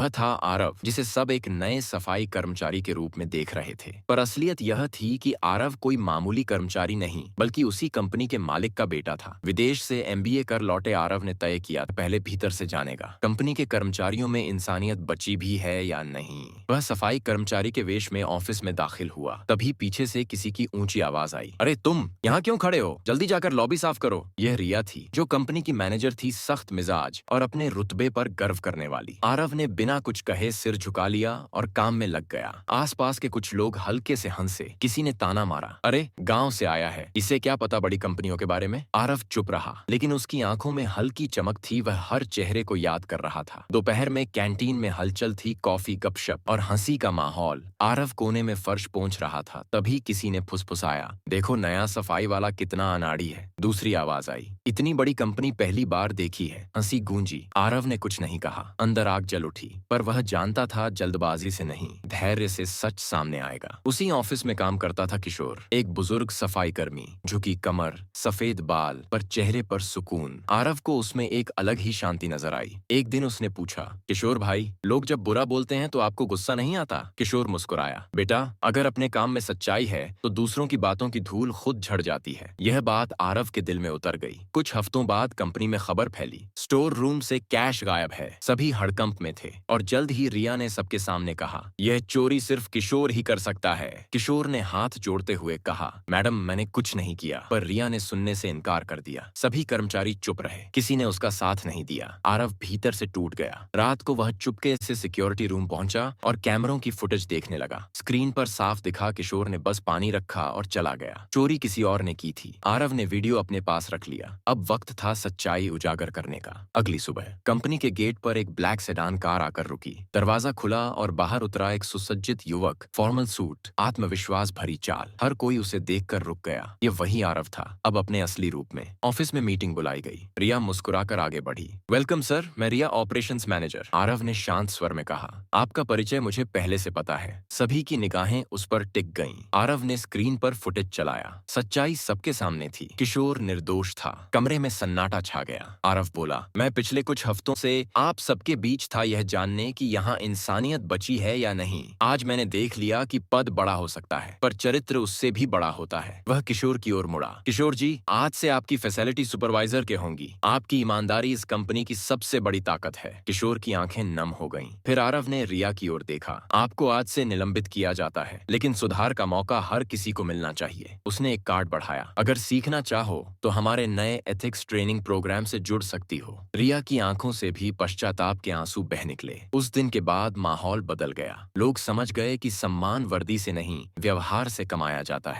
वह था आरव, जिसे सब एक नए सफाई कर्मचारी के रूप में देख रहे थे। पर असलियत यह थी कि आरव कोई मामूली कर्मचारी नहीं, बल्कि उसी कंपनी के मालिक का बेटा था। विदेश से एमबीए कर लौटे आरव ने तय किया पहले भीतर से जानेगा कंपनी के कर्मचारियों में इंसानियत बची भी है या नहीं। वह सफाई कर्मचारी के वेश में ऑफिस में दाखिल हुआ। तभी पीछे से किसी की ऊंची आवाज आई, अरे तुम यहाँ क्यों खड़े हो? जल्दी जाकर लॉबी साफ करो। यह रिया थी, जो कंपनी की मैनेजर थी, सख्त मिजाज और अपने रुतबे पर गर्व करने वाली। आरव ने बिना कुछ कहे सिर झुका लिया और काम में लग गया। आसपास के कुछ लोग हल्के से हंसे। किसी ने ताना मारा, अरे गांव से आया है, इसे क्या पता बड़ी कंपनियों के बारे में। आरव चुप रहा, लेकिन उसकी आंखों में हल्की चमक थी। वह हर चेहरे को याद कर रहा था। दोपहर में कैंटीन में हलचल थी, कॉफी, गपशप और हंसी का माहौल। आरव कोने में फर्श पोंछ रहा था। तभी किसी ने फुसफुसाया, देखो नया सफाई वाला कितना अनाड़ी है। दूसरी आवाज आई, इतनी बड़ी कंपनी पहली बार देखी है। हंसी गूंजी। आरव ने कुछ नहीं कहा। अंदर आग जल उठी, पर वह जानता था जल्दबाजी से नहीं, धैर्य से सच सामने आएगा। उसी ऑफिस में काम करता था किशोर, एक बुजुर्ग सफाई कर्मी, झुकी कमर, सफेद बाल, पर चेहरे पर सुकून। आरव को उसमें एक अलग ही शांति नजर आई। एक दिन उसने पूछा, किशोर भाई, लोग जब बुरा बोलते हैं तो आपको गुस्सा नहीं आता? किशोर मुस्कुराया, बेटा, अगर अपने काम में सच्चाई है तो दूसरों की बातों की धूल खुद झड़ जाती है। यह बात आरव के दिल में उतर गई। कुछ हफ्तों बाद कंपनी में खबर फैली, स्टोर रूम से कैश गायब है। सभी हड़कंप में थे और जल्द ही रिया ने सबके सामने कहा, यह चोरी सिर्फ किशोर ही कर सकता है। किशोर ने हाथ जोड़ते हुए कहा, मैडम, मैंने कुछ नहीं किया। पर रिया ने सुनने से इनकार कर दिया। सभी कर्मचारी चुप रहे, किसी ने उसका साथ नहीं दिया। आरव भीतर से टूट गया। रात को वह चुपके से सिक्योरिटी रूम पहुंचा और कैमरों की फुटेज देखने लगा। स्क्रीन पर साफ दिखा, किशोर ने बस पानी रखा और चला गया। चोरी किसी और ने की थी। आरव ने वीडियो अपने पास रख लिया। अब वक्त था सच्चाई उजागर करने का। अगली सुबह कंपनी के गेट पर एक ब्लैक सेडान कार आकर रुकी। दरवाजा खुला और बाहर उतरा एक सुसज्जित युवक, फॉर्मल सूट, आत्मविश्वास भरी चाल। हर कोई उसे देखकर रुक गया। ये वही आरव था, अब अपने असली रूप में। ऑफिस में मीटिंग बुलाई गई। रिया मुस्कुराकर आगे बढ़ी, वेलकम सर, मैं रिया, ऑपरेशंस मैनेजर। आरव ने शांत स्वर में कहा, आपका परिचय मुझे पहले से पता है। सभी की निगाहें उस पर टिक गईं। आरव ने स्क्रीन पर फुटेज चलाया। सच्चाई सबके सामने थी। किशोर निर्दोष था। कमरे में सन्नाटा छा गया। आरव बोला, मैं पिछले कुछ हफ्तों से आप सबके बीच था यह जानने कि यहाँ इंसानियत बची है या नहीं। आज मैंने देख लिया कि पद बड़ा हो सकता है, पर चरित्र उससे भी बड़ा होता है। वह किशोर की ओर मुड़ा, किशोर जी, आज से आपकी फैसिलिटी सुपरवाइजर के होंगी। आपकी ईमानदारी इस कंपनी की सबसे बड़ी ताकत है। किशोर की आंखें नम हो गईं। फिर आरव ने रिया की ओर देखा, आपको आज से निलंबित किया जाता है, लेकिन सुधार का मौका हर किसी को मिलना चाहिए। उसने एक कार्ड बढ़ाया, अगर सीखना चाहो तो हमारे नए एथिक्स ट्रेनिंग प्रोग्राम से जुड़ सकती हो। रिया की आंखों से भी पश्चाताप के आंसू बह निकले। उस दिन के बाद माहौल बदल गया। लोग समझ गए कि सम्मान वर्दी से नहीं, व्यवहार से कमाया जाता है।